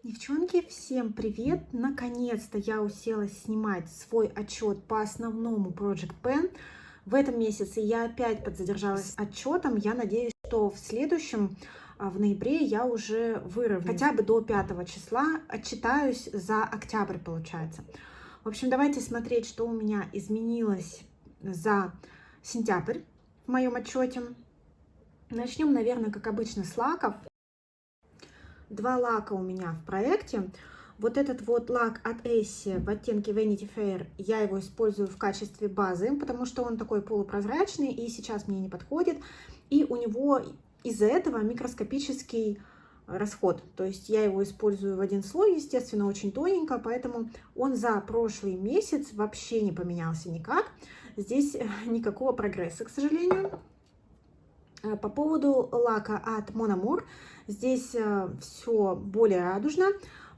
Девчонки, всем привет! Наконец-то я уселась снимать свой отчет по основному Project Pen. В этом месяце я опять подзадержалась с отчетом. Я надеюсь, что в следующем, в ноябре, я уже выровняюсь. Хотя бы до 5 числа отчитаюсь за октябрь, получается. В общем, давайте смотреть, что у меня изменилось за сентябрь в моем отчете. Начнем, наверное, как обычно, с лаков. Два лака у меня в проекте. Вот этот вот лак от Essie в оттенке Vanity Fair, я его использую в качестве базы, потому что он такой полупрозрачный и сейчас мне не подходит. И у него из-за этого микроскопический расход. То есть я его использую в один слой, естественно, очень тоненько, поэтому он за прошлый месяц вообще не поменялся никак. Здесь никакого прогресса, к сожалению. По поводу лака от Mon Amour, здесь все более радужно.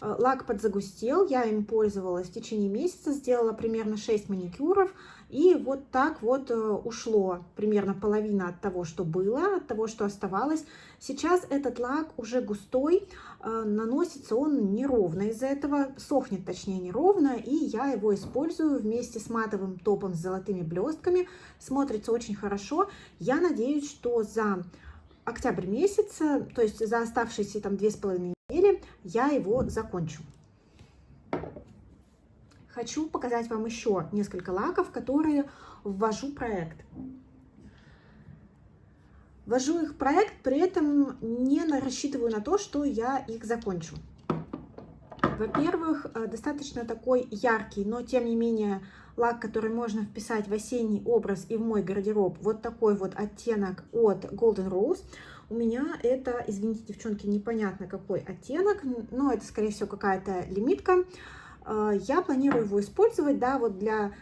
Лак подзагустел, я им пользовалась в течение месяца, сделала примерно 6 маникюров. И вот так вот ушло примерно половина от того, что было, от того, что оставалось. Сейчас этот лак уже густой, наносится он неровно из-за этого, сохнет точнее неровно. И я его использую вместе с матовым топом с золотыми блестками. Смотрится очень хорошо. Я надеюсь, что за октябрь месяц, то есть за оставшиеся там 2,5 недели, я его закончу. Хочу показать вам еще несколько лаков, которые ввожу в проект. Ввожу их в проект, при этом не рассчитываю на то, что я их закончу. Во-первых, достаточно такой яркий, но тем не менее лак, который можно вписать в осенний образ и в мой гардероб. Вот такой вот оттенок от Golden Rose. У меня это, извините, девчонки, непонятно какой оттенок, но это, скорее всего, какая-то лимитка. Я планирую его использовать, да, вот для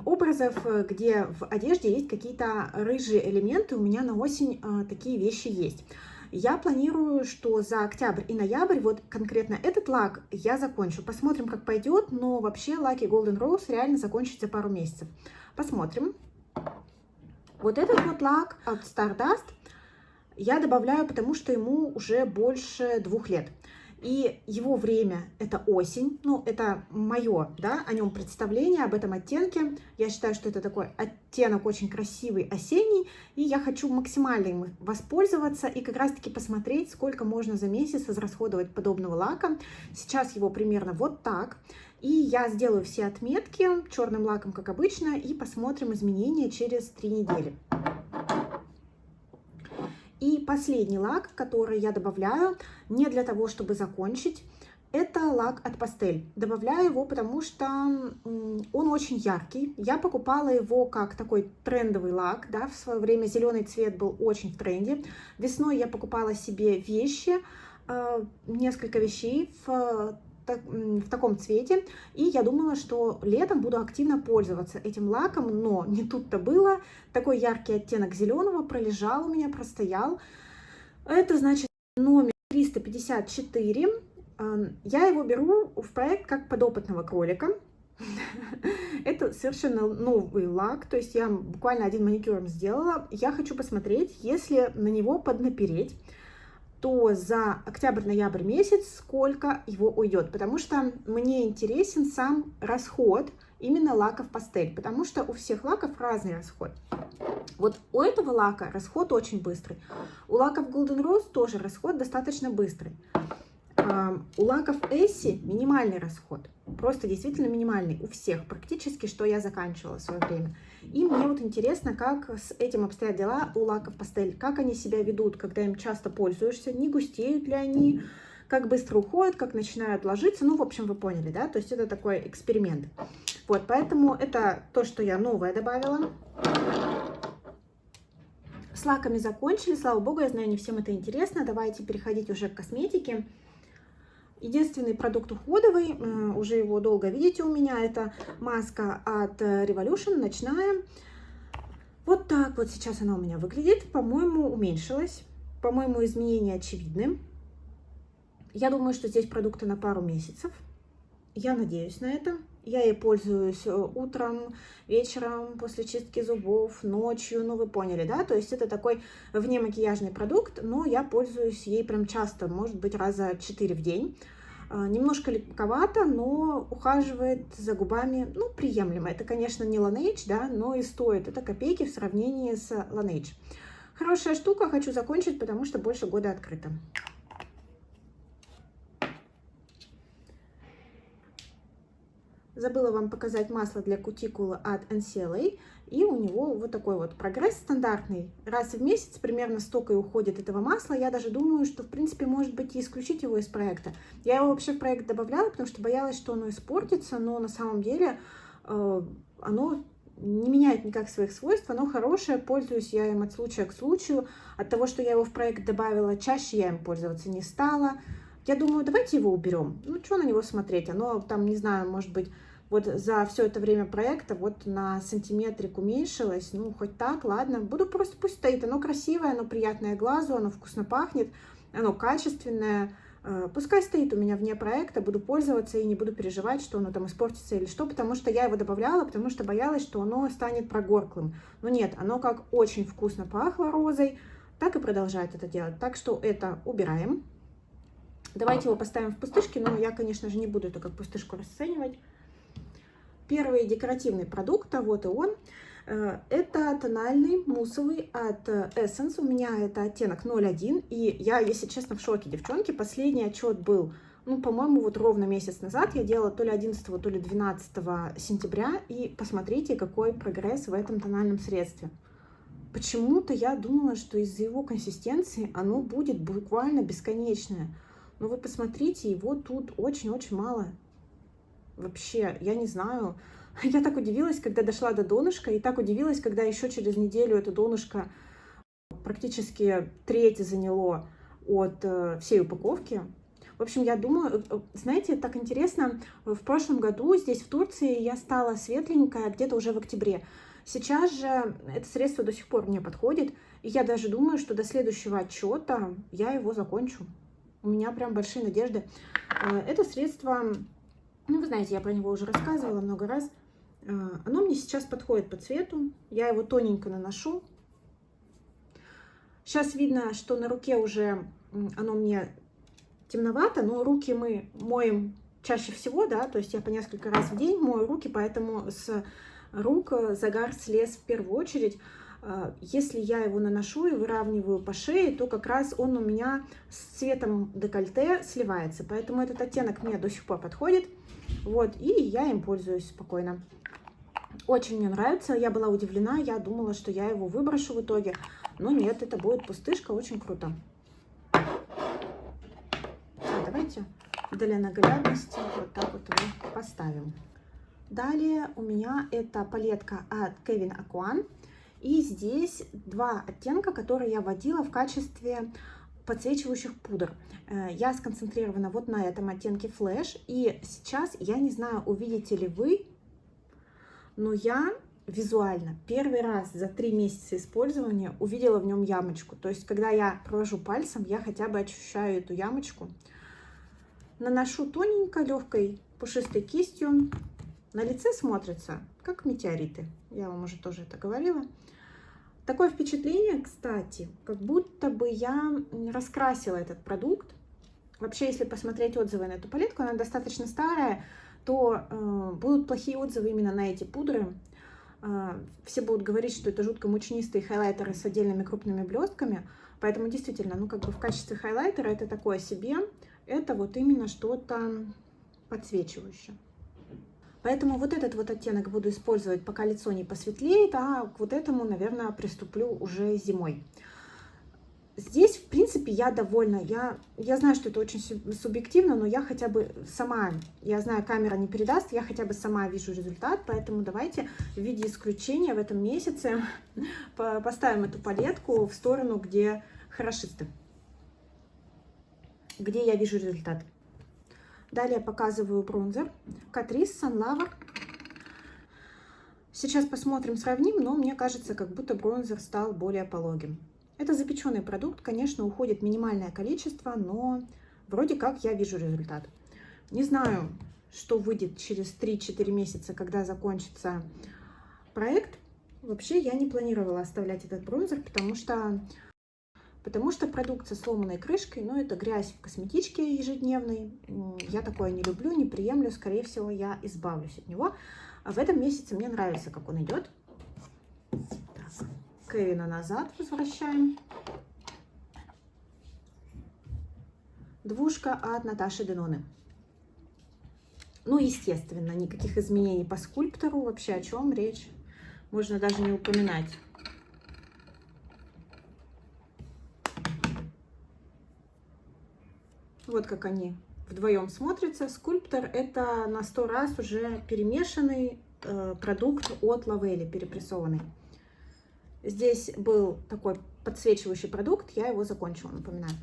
образов, где в одежде есть какие-то рыжие элементы. У меня на осень такие вещи есть. Я планирую, что за октябрь и ноябрь, вот конкретно этот лак я закончу. Посмотрим, как пойдет, но вообще лаки Golden Rose реально закончить за пару месяцев. Посмотрим. Вот этот вот лак от Stardust я добавляю, потому что ему уже больше 2 лет. И его время это осень, ну это мое, да, о нем представление, об этом оттенке. Я считаю, что это такой оттенок очень красивый, осенний, и я хочу максимально им воспользоваться и как раз таки посмотреть, сколько можно за месяц израсходовать подобного лака. Сейчас его примерно вот так. И я сделаю все отметки черным лаком, как обычно, и посмотрим изменения через 3 недели. И последний лак, который я добавляю не для того, чтобы закончить, это лак от Пастель. Добавляю его, потому что он очень яркий. Я покупала его как такой трендовый лак, да, в свое время зеленый цвет был очень в тренде. Весной я покупала себе вещи, несколько вещей в таком цвете, и я думала, что летом буду активно пользоваться этим лаком, но не тут-то было. Такой яркий оттенок зеленого пролежал у меня, простоял. Это значит номер 354. Я его беру в проект как подопытного кролика. Это совершенно новый лак, то есть я буквально один маникюр сделала. Я хочу посмотреть, если на него поднапереть, то за октябрь-ноябрь месяц сколько его уйдет, потому что мне интересен сам расход именно лаков Пастель, потому что у всех лаков разный расход. Вот у этого лака расход очень быстрый, у лаков Golden Rose тоже расход достаточно быстрый. У лаков Essie минимальный расход, просто действительно минимальный у всех практически, что я заканчивала в свое время. И мне вот интересно, как с этим обстоят дела у лаков Пастель, как они себя ведут, когда им часто пользуешься, не густеют ли они, как быстро уходят, как начинают ложиться. Ну, в общем, вы поняли, да, то есть это такой эксперимент. Вот, поэтому это то, что я новое добавила. С лаками закончили, слава богу, я знаю, не всем это интересно. Давайте переходить уже к косметике. Единственный продукт уходовый, уже его долго видите у меня, это маска от Revolution, ночная. Вот так вот сейчас она у меня выглядит, по-моему, уменьшилась, по-моему, изменения очевидны. Я думаю, что здесь продукты на пару месяцев, я надеюсь на это. Я ей пользуюсь утром, вечером, после чистки зубов, ночью, ну вы поняли, да? То есть это такой внемакияжный продукт, но я пользуюсь ей прям часто, может быть раза 4 в день. Немножко липковато, но ухаживает за губами, ну, приемлемо. Это, конечно, не Laneige, да, но и стоит это копейки в сравнении с Laneige. Хорошая штука, хочу закончить, потому что больше года открыто. Забыла вам показать масло для кутикулы от NCLA. И у него вот такой вот прогресс стандартный. Раз в месяц примерно столько и уходит этого масла. Я даже думаю, что в принципе может быть и исключить его из проекта. Я его вообще в проект добавляла, потому что боялась, что оно испортится. Но на самом деле оно не меняет никак своих свойств. Оно хорошее, пользуюсь я им от случая к случаю. От того, что я его в проект добавила, чаще я им пользоваться не стала. Я думаю, давайте его уберем. Ну, что на него смотреть? Оно там, не знаю, может быть, вот за все это время проекта вот на сантиметрик уменьшилось. Ну, хоть так, ладно. Буду просто, пусть стоит. Оно красивое, оно приятное глазу, оно вкусно пахнет, оно качественное. Пускай стоит у меня вне проекта, буду пользоваться и не буду переживать, что оно там испортится или что, потому что я его добавляла, потому что боялась, что оно станет прогорклым. Но нет, оно как очень вкусно пахло розой, так и продолжает это делать. Так что это убираем. Давайте его поставим в пустышки, но я, конечно же, не буду это как пустышку расценивать. Первый декоративный продукт, а вот и он. Это тональный муссовый от Essence. У меня это оттенок 01. И я, если честно, в шоке, девчонки. Последний отчет был, ну, по-моему, вот ровно месяц назад. Я делала то ли 11, то ли 12 сентября. И посмотрите, какой прогресс в этом тональном средстве. Почему-то я думала, что из-за его консистенции оно будет буквально бесконечное. Но вы посмотрите, его тут очень-очень мало. Вообще, я не знаю. Я так удивилась, когда дошла до донышка, и так удивилась, когда еще через неделю это донышко практически треть заняло от всей упаковки. В общем, я думаю, знаете, так интересно, в прошлом году здесь в Турции я стала светленькая где-то уже в октябре. Сейчас же это средство до сих пор мне подходит, и я даже думаю, что до следующего отчета я его закончу. У меня прям большие надежды. Это средство... Ну, вы знаете, я про него уже рассказывала много раз. Оно мне сейчас подходит по цвету. Я его тоненько наношу. Сейчас видно, что на руке уже оно мне темновато, но руки мы моем чаще всего, да, то есть я по несколько раз в день мою руки, поэтому с рук загар слез в первую очередь. Если я его наношу и выравниваю по шее, то как раз он у меня с цветом декольте сливается. Поэтому этот оттенок мне до сих пор подходит. Вот, и я им пользуюсь спокойно. Очень мне нравится. Я была удивлена, я думала, что я его выброшу в итоге. Но нет, это будет пустышка, очень круто. Давайте для наглядности вот так вот его поставим. Далее у меня это палетка от Kevyn Aucoin. И здесь два оттенка, которые я вводила в качестве подсвечивающих пудр. Я сконцентрирована вот на этом оттенке Flash. И сейчас, я не знаю, увидите ли вы, но я визуально первый раз за 3 месяца использования увидела в нем ямочку. То есть, когда я провожу пальцем, я хотя бы ощущаю эту ямочку. Наношу тоненько, легкой, пушистой кистью. На лице смотрится как метеориты. Я вам уже тоже это говорила. Такое впечатление, кстати, как будто бы я раскрасила этот продукт. Вообще, если посмотреть отзывы на эту палетку, она достаточно старая, то будут плохие отзывы именно на эти пудры. Все будут говорить, что это жутко мучнистые хайлайтеры с отдельными крупными блестками. Поэтому действительно, ну как бы в качестве хайлайтера это такое себе. Это вот именно что-то подсвечивающее. Поэтому вот этот вот оттенок буду использовать, пока лицо не посветлеет, а к вот этому, наверное, приступлю уже зимой. Здесь, в принципе, я довольна. Я знаю, что это очень субъективно, но я хотя бы сама, я знаю, камера не передаст, я хотя бы сама вижу результат, поэтому давайте в виде исключения в этом месяце поставим эту палетку в сторону, где хорошисты, где я вижу результат. Далее показываю бронзер Catrice Sunlover. Сейчас посмотрим, сравним, но мне кажется, как будто бронзер стал более пологим. Это запеченный продукт, конечно, уходит минимальное количество, но вроде как я вижу результат. Не знаю, что выйдет через 3-4 месяца, когда закончится проект. Вообще я не планировала оставлять этот бронзер, потому что потому что продукт со сломанной крышкой, ну, это грязь в косметичке ежедневной. Я такое не люблю, не приемлю, скорее всего, я избавлюсь от него. А в этом месяце мне нравится, как он идет. Так, Кевина назад возвращаем. Двушка от Наташи Деноны. Ну, естественно, никаких изменений по скульптору. Вообще о чем речь? Можно даже не упоминать. Вот как они вдвоем смотрятся. Скульптор — это на 100 раз уже перемешанный продукт от Лавелли, перепрессованный. Здесь был такой подсвечивающий продукт, я его закончила, напоминаю.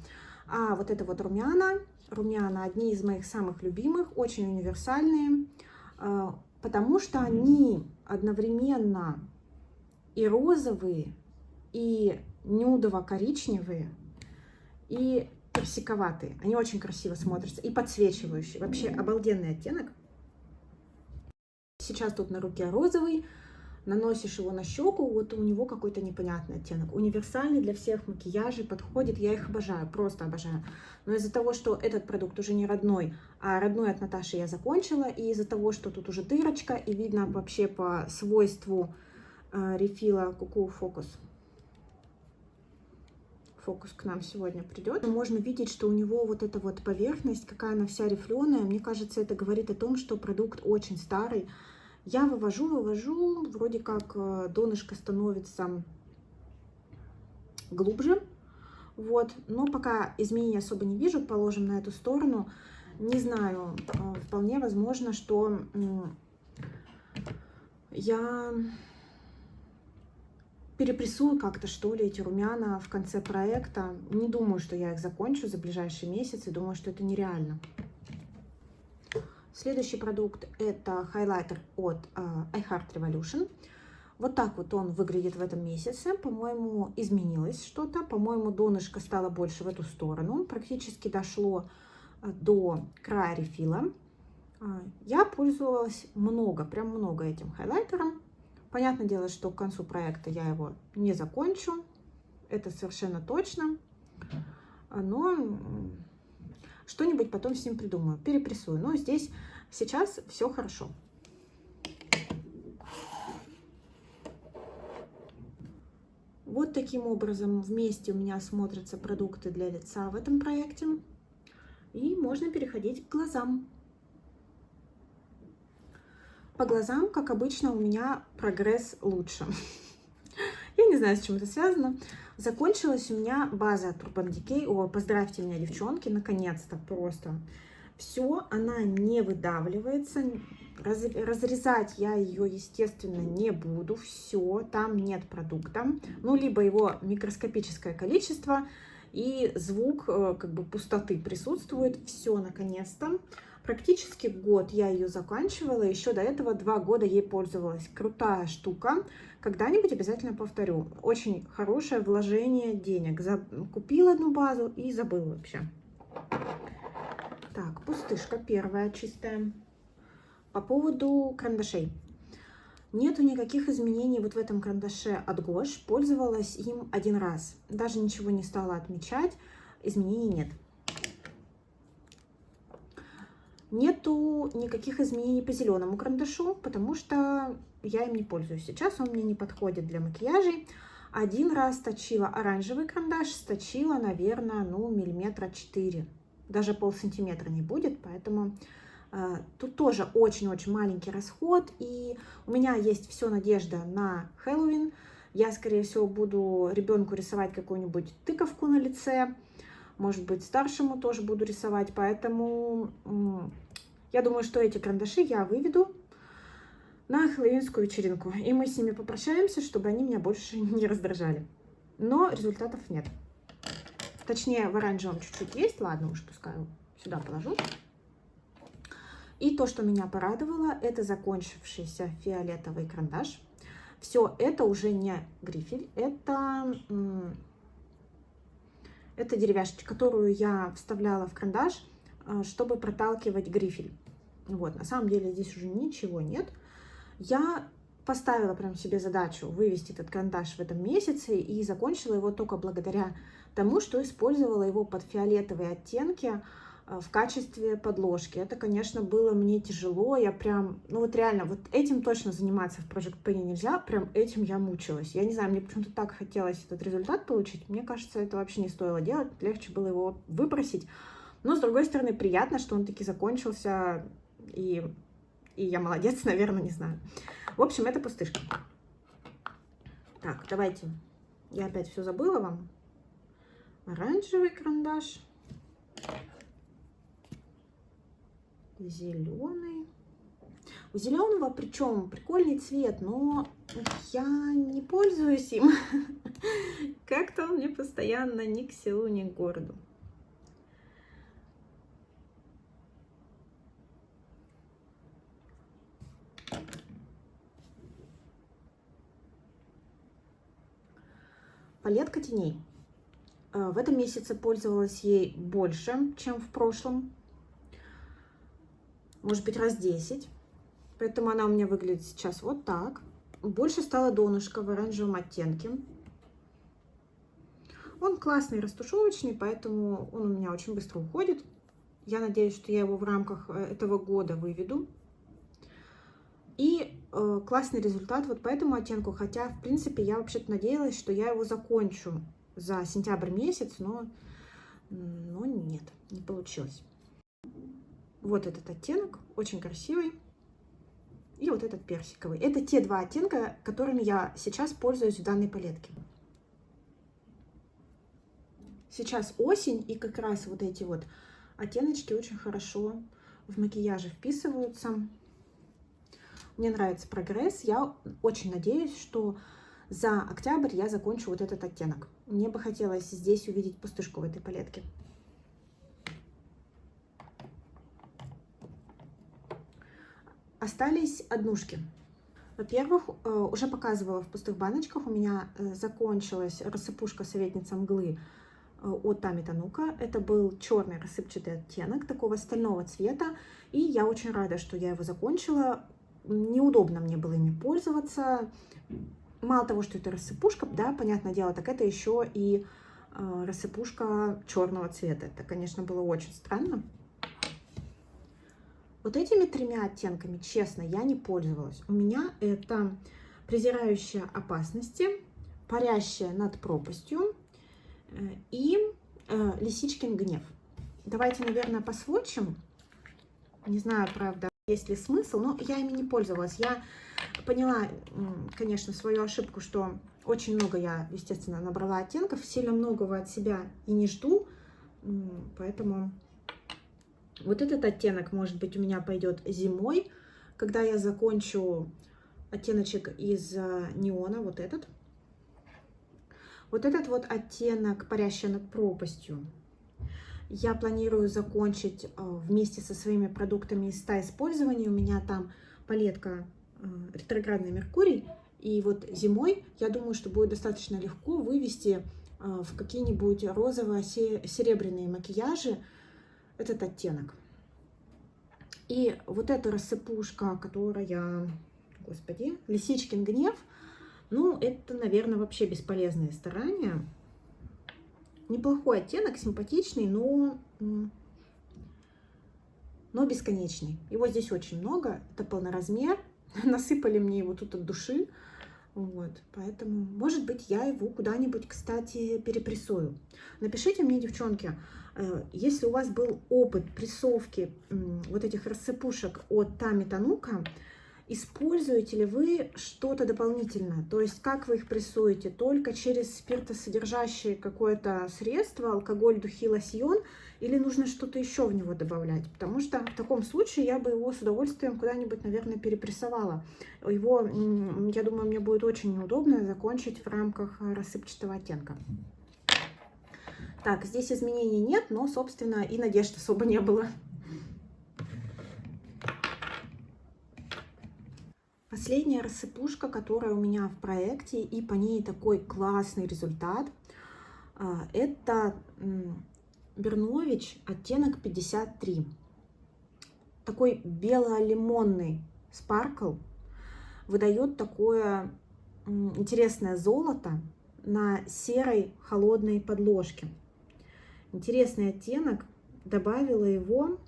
А вот это вот румяна. Румяна одни из моих самых любимых, очень универсальные, потому что они одновременно и розовые, и нюдово-коричневые, и персиковатые. Они очень красиво смотрятся и подсвечивающие. Вообще обалденный оттенок. Сейчас тут на руке розовый. Наносишь его на щеку, вот у него какой-то непонятный оттенок. Универсальный для всех макияжей, подходит. Я их обожаю, просто обожаю. Но из-за того, что этот продукт уже не родной, а родной от Наташи я закончила, и из-за того, что тут уже дырочка, и видно вообще по свойству рефила Куку фокус. Фокус к нам сегодня придет. Можно видеть, что у него вот эта вот поверхность, какая она вся рифленая. Мне кажется, это говорит о том, что продукт очень старый. Я вывожу, вроде как донышко становится глубже, вот, но пока изменений особо не вижу, положим на эту сторону. Не знаю, вполне возможно, что я перепрессую как-то, что ли, эти румяна в конце проекта. Не думаю, что я их закончу за ближайший месяц, и думаю, что это нереально. Следующий продукт — это хайлайтер от iHeart Revolution. Вот так вот он выглядит в этом месяце. По-моему, изменилось что-то. По-моему, донышко стало больше в эту сторону. Практически дошло до края рефила. Я пользовалась прям много этим хайлайтером. Понятное дело, что к концу проекта я его не закончу. Это совершенно точно. Но что-нибудь потом с ним придумаю, перепрессую. Но здесь сейчас все хорошо. Вот таким образом вместе у меня смотрятся продукты для лица в этом проекте. И можно переходить к глазам. По глазам, как обычно, у меня прогресс лучше. Я не знаю, с чем это связано. Закончилась у меня база от Urban Decay. О, поздравьте меня, девчонки, наконец-то просто. Все, она не выдавливается. Разрезать я ее, естественно, не буду. Все, там нет продукта. Ну, либо его микроскопическое количество и звук как бы пустоты присутствует. Все, наконец-то. Практически год я ее заканчивала, еще до этого 2 года ей пользовалась. Крутая штука, когда-нибудь обязательно повторю. Очень хорошее вложение денег. Купила одну базу и забыла вообще. Так, пустышка первая чистая. По поводу карандашей. Нету никаких изменений вот в этом карандаше от Гош. Пользовалась им 1 раз. Даже ничего не стала отмечать. Изменений нет. Нету никаких изменений по зеленому карандашу, потому что я им не пользуюсь. Сейчас он мне не подходит для макияжей. 1 раз точила оранжевый карандаш, сточила, наверное, ну, 4 миллиметра. Даже полсантиметра не будет, поэтому тут тоже очень-очень маленький расход. И у меня есть все надежда на Хэллоуин. Я, скорее всего, буду ребенку рисовать какую-нибудь тыковку на лице. Может быть, старшему тоже буду рисовать. Поэтому я думаю, что эти карандаши я выведу на хэллоуинскую вечеринку. И мы с ними попрощаемся, чтобы они меня больше не раздражали. Но результатов нет. Точнее, в оранжевом чуть-чуть есть. Ладно, уж пускай сюда положу. И то, что меня порадовало, это закончившийся фиолетовый карандаш. Все это уже не грифель. Это деревяшечка, которую я вставляла в карандаш, чтобы проталкивать грифель. Вот, на самом деле здесь уже ничего нет. Я поставила прям себе задачу вывести этот карандаш в этом месяце и закончила его только благодаря тому, что использовала его под фиолетовые оттенки в качестве подложки. Это, конечно, было мне тяжело. Я прям, ну вот реально, вот этим точно заниматься в Project Penny нельзя. Прям этим я мучилась. Я не знаю, мне почему-то так хотелось этот результат получить. Мне кажется, это вообще не стоило делать. Легче было его выбросить. Но, с другой стороны, приятно, что он таки закончился. И я молодец, наверное, не знаю. В общем, это пустышка. Так, давайте. Я опять все забыла вам. Оранжевый карандаш. Зеленый. У зеленого, причем прикольный цвет, но я не пользуюсь им. Как-то он мне постоянно ни к селу, ни к городу. Палетка теней. В этом месяце пользовалась ей больше, чем в прошлом. Может быть, раз 10. Поэтому она у меня выглядит сейчас вот так. Больше стало донышко в оранжевом оттенке. Он классный, растушевочный, поэтому он у меня очень быстро уходит. Я надеюсь, что я его в рамках этого года выведу. И классный результат вот по этому оттенку. Хотя, в принципе, я вообще-то надеялась, что я его закончу за сентябрь месяц, но нет, не получилось. Вот этот оттенок, очень красивый. И вот этот персиковый. Это те два оттенка, которыми я сейчас пользуюсь в данной палетке. Сейчас осень, и как раз вот эти вот оттеночки очень хорошо в макияже вписываются. Мне нравится прогресс. Я очень надеюсь, что за октябрь я закончу вот этот оттенок. Мне бы хотелось здесь увидеть пустышку в этой палетке. Остались однушки. Во-первых, уже показывала в пустых баночках, у меня закончилась рассыпушка «Советница мглы» от Тами Танука. Это был черный рассыпчатый оттенок такого стального цвета. И я очень рада, что я его закончила. Неудобно мне было ими пользоваться. Мало того, что это рассыпушка, да, понятное дело, так это еще и рассыпушка черного цвета. Это, конечно, было очень странно. Вот этими тремя оттенками, честно, я не пользовалась. У меня это «Презирающая опасности», «Парящая над пропастью» и «Лисичкин гнев». Давайте, наверное, посвотчим. Не знаю, правда, есть ли смысл, но я ими не пользовалась. Я поняла, конечно, свою ошибку, что очень много я, естественно, набрала оттенков, сильно многого от себя и не жду, поэтому вот этот оттенок, может быть, у меня пойдет зимой, когда я закончу оттеночек из неона, вот этот. Вот этот вот оттенок «Парящая над пропастью» я планирую закончить вместе со своими продуктами из 100 использований. У меня там палетка «Ретроградный Меркурий». И вот зимой, я думаю, что будет достаточно легко вывести в какие-нибудь розово-серебряные макияжи этот оттенок. И вот эта рассыпушка, которая, господи, «Лисичкин гнев», ну, это, наверное, вообще бесполезные старания. Неплохой оттенок, симпатичный, но бесконечный. Его здесь очень много, это полноразмер. Насыпали мне его тут от души. Вот, поэтому, может быть, я его куда-нибудь, кстати, перепрессую. Напишите мне, девчонки, если у вас был опыт прессовки вот этих рассыпушек от Тами Танука, используете ли вы что-то дополнительное? То есть, как вы их прессуете? Только через спиртосодержащее какое-то средство, алкоголь, духи, лосьон? Или нужно что-то еще в него добавлять? Потому что в таком случае я бы его с удовольствием куда-нибудь, наверное, перепрессовала. Его, я думаю, мне будет очень неудобно закончить в рамках рассыпчатого оттенка. Так, здесь изменений нет, но, собственно, и надежд особо не было. Последняя рассыпушка, которая у меня в проекте, и по ней такой классный результат, это Бернович оттенок 53. Такой бело-лимонный спаркл, выдает такое интересное золото, на серой холодной подложке. Интересный оттенок. Добавила его,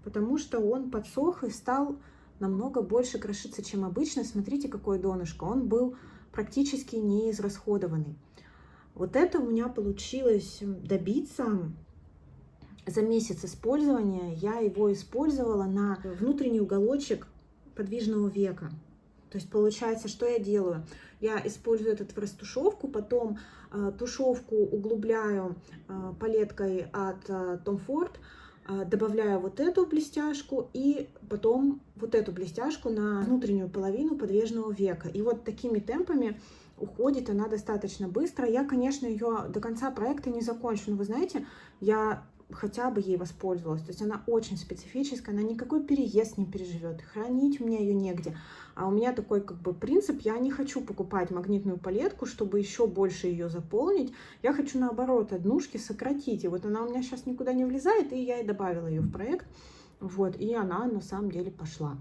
потому что он подсох и стал намного больше крошиться, чем обычно. Смотрите, какое донышко. Он был практически не израсходованный. Вот это у меня получилось добиться за месяц использования. Я его использовала на внутренний уголочек подвижного века. То есть получается, что я делаю? Я использую этот в растушевку, потом тушевку углубляю палеткой от Tom Ford, добавляю вот эту блестяшку и потом вот эту блестяшку на внутреннюю половину подвижного века. И вот такими темпами уходит она достаточно быстро. Я, конечно, ее до конца проекта не закончу, но вы знаете, я хотя бы ей воспользовалась. То есть она очень специфическая, она никакой переезд не переживет, хранить у меня ее негде. А у меня такой как бы принцип: я не хочу покупать магнитную палетку, чтобы еще больше ее заполнить. Я хочу наоборот однушки сократить. И вот она у меня сейчас никуда не влезает, и я и добавила ее в проект. Вот, и она на самом деле пошла.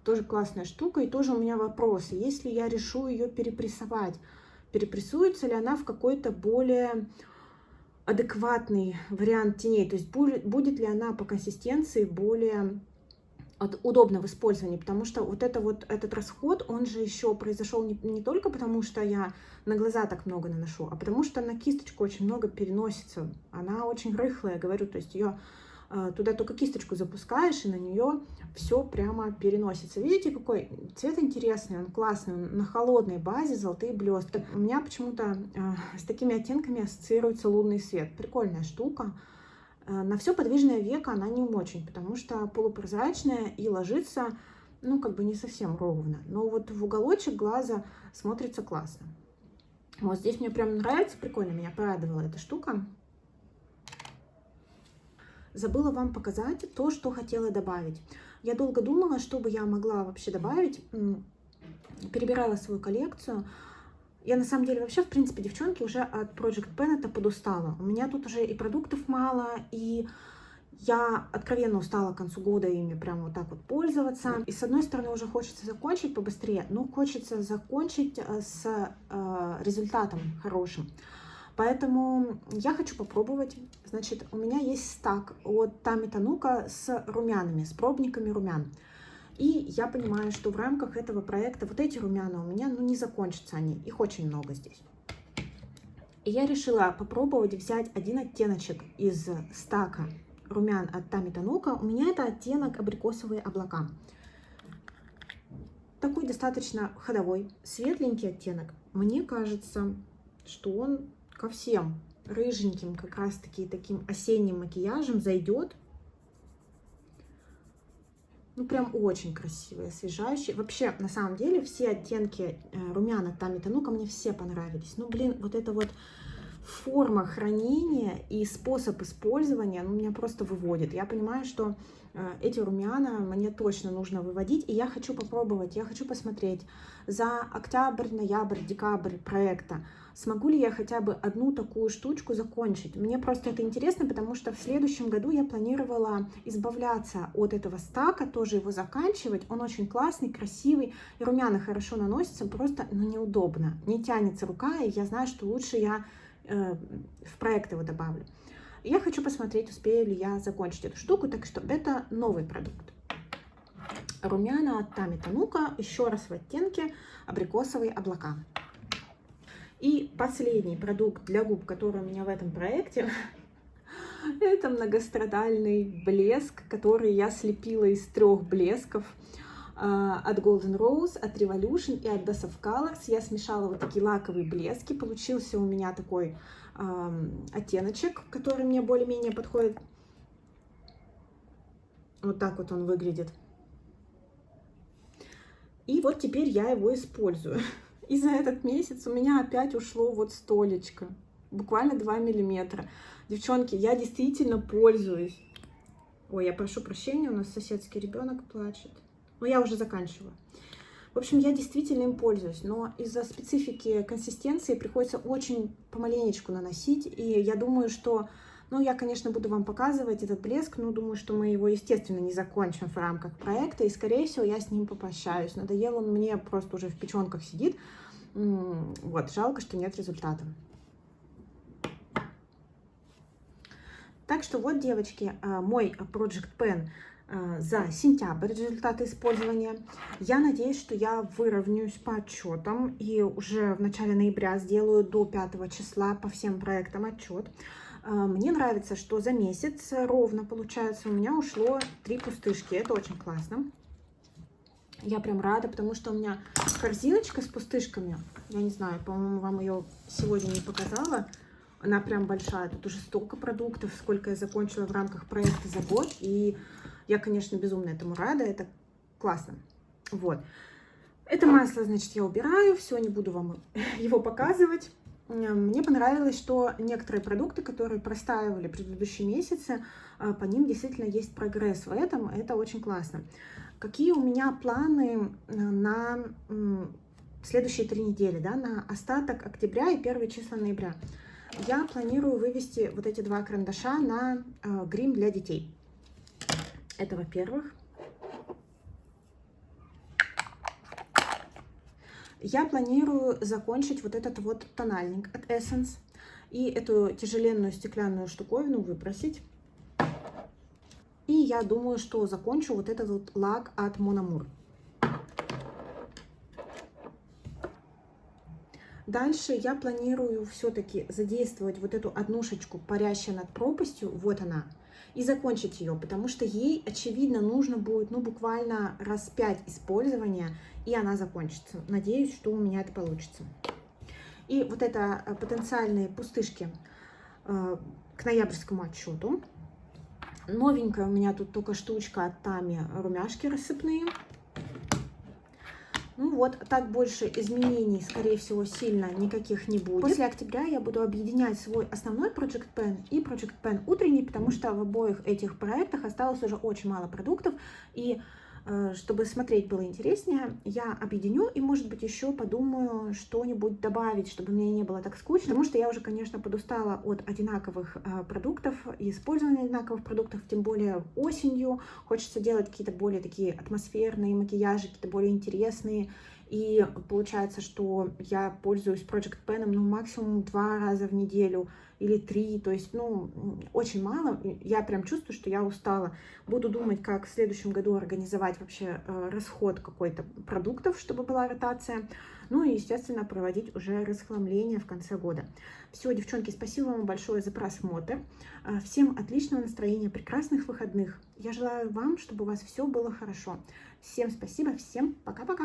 Тоже классная штука. И тоже у меня вопросы: если я решу ее перепрессовать, перепрессуется ли она в какой-то более адекватный вариант теней, то есть будет ли она по консистенции более удобно в использовании, потому что вот этот расход, он же еще произошел не только потому, что я на глаза так много наношу, а потому что на кисточку очень много переносится. Она очень рыхлая, говорю, то есть ее туда только кисточку запускаешь, и на нее все прямо переносится. Видите, какой цвет интересный, он классный, он на холодной базе, золотые блестки. У меня почему-то с такими оттенками ассоциируется лунный свет. Прикольная штука. На все подвижное веко она не очень, потому что полупрозрачная и ложится, ну, как бы не совсем ровно. Но вот в уголочек глаза смотрится классно. Вот здесь мне прям нравится, прикольно, меня порадовала эта штука. Забыла вам показать то, что хотела добавить. Я долго думала, что бы я могла вообще добавить. Перебирала свою коллекцию. Я на самом деле вообще, в принципе, девчонки, уже от Project Pen это подустала. У меня тут уже и продуктов мало, и я откровенно устала к концу года ими прям вот так вот пользоваться. И с одной стороны уже хочется закончить побыстрее, но хочется закончить с результатом хорошим. Поэтому я хочу попробовать. Значит, у меня есть стак от Тами Танука с румянами, с пробниками румян. И я понимаю, что в рамках этого проекта вот эти румяна у меня, ну, не закончатся они. Их очень много здесь. И я решила попробовать взять один оттеночек из стака румян от Тами Танука. У меня это оттенок абрикосовые облака. Такой достаточно ходовой, светленький оттенок. Мне кажется, что он ко всем рыженьким, как раз таки таким осенним макияжем зайдет. Ну, прям очень красивый, освежающий. Вообще, на самом деле, все оттенки румян от Тами Танука мне все понравились. Ну, блин, вот эта вот форма хранения и способ использования, ну, меня просто выводит. Я понимаю, что эти румяна мне точно нужно выводить, и я хочу попробовать, я хочу посмотреть за октябрь, ноябрь, декабрь проекта, смогу ли я хотя бы одну такую штучку закончить. Мне просто это интересно, потому что в следующем году я планировала избавляться от этого стака, тоже его заканчивать. Он очень классный, красивый, и румяна хорошо наносятся, просто, ну, неудобно, не тянется рука, и я знаю, что лучше я в проект его добавлю. Я хочу посмотреть, успею ли я закончить эту штуку, так что это новый продукт. Румяна от Тами Танука, еще раз в оттенке абрикосовые облака. И последний продукт для губ, который у меня в этом проекте, это многострадальный блеск, который я слепила из 3 блесков от Golden Rose, от Revolution и от Dose of Colors. Я смешала вот такие лаковые блески. Получился у меня такой оттеночек, который мне более-менее подходит. Вот так вот он выглядит. И вот теперь я его использую. И за этот месяц у меня опять ушло вот столечко. Буквально 2 миллиметра. Девчонки, я действительно пользуюсь. Ой, я прошу прощения, у нас соседский ребенок плачет. Но я уже заканчиваю. В общем, я действительно им пользуюсь, но из-за специфики консистенции приходится очень помаленечку наносить. И я думаю, что, ну, я, конечно, буду вам показывать этот блеск, но думаю, что мы его, естественно, не закончим в рамках проекта. И, скорее всего, я с ним попрощаюсь. Надоел он мне, просто уже в печенках сидит. Вот, жалко, что нет результата. Так что вот, девочки, мой Project Pen за сентябрь, результаты использования. Я надеюсь, что я выровняюсь по отчетам и уже в начале ноября сделаю до 5 числа по всем проектам отчет. Мне нравится, что за месяц ровно, получается, у меня ушло 3 пустышки. Это очень классно. Я прям рада, потому что у меня корзиночка с пустышками. Я не знаю, по-моему, вам ее сегодня не показала. Она прям большая. Тут уже столько продуктов, сколько я закончила в рамках проекта за год. И я, конечно, безумно этому рада. Это классно. Вот. Это масло, значит, я убираю. Все, не буду вам его показывать. Мне понравилось, что некоторые продукты, которые простаивали предыдущие месяцы, по ним действительно есть прогресс в этом. Это очень классно. Какие у меня планы на следующие 3 недели, да, на остаток октября и первые числа ноября? Я планирую вывести вот эти 2 карандаша на грим для детей. Это, во-первых. Я планирую закончить вот этот вот тональник от Essence и эту тяжеленную стеклянную штуковину выбросить. И я думаю, что закончу вот этот вот лак от Mon Amour. Дальше я планирую все-таки задействовать вот эту однушечку, парящая над пропастью, вот она, и закончить ее, потому что ей, очевидно, нужно будет, ну, буквально раз 5 использования, и она закончится. Надеюсь, что у меня это получится. И вот это потенциальные пустышки к ноябрьскому отчету. Новенькая у меня тут только штучка от Тами, румяшки рассыпные. Ну вот, так больше изменений, скорее всего, сильно никаких не будет. После октября я буду объединять свой основной Project Pen и Project Pen утренний, потому что в обоих этих проектах осталось уже очень мало продуктов. И чтобы смотреть было интереснее, я объединю и, может быть, еще подумаю что-нибудь добавить, чтобы мне не было так скучно. Потому что я уже, конечно, подустала от одинаковых продуктов и использования одинаковых продуктов, тем более осенью. Хочется делать какие-то более такие атмосферные макияжи, какие-то более интересные. И получается, что я пользуюсь Project Pen, ну, максимум 2 раза в неделю или 3, то есть, ну, очень мало. Я прям чувствую, что я устала. Буду думать, как в следующем году организовать вообще расход какой-то продуктов, чтобы была ротация. Ну и, естественно, проводить уже расхламление в конце года. Все, девчонки, спасибо вам большое за просмотр. Всем отличного настроения, прекрасных выходных. Я желаю вам, чтобы у вас все было хорошо. Всем спасибо, всем пока-пока!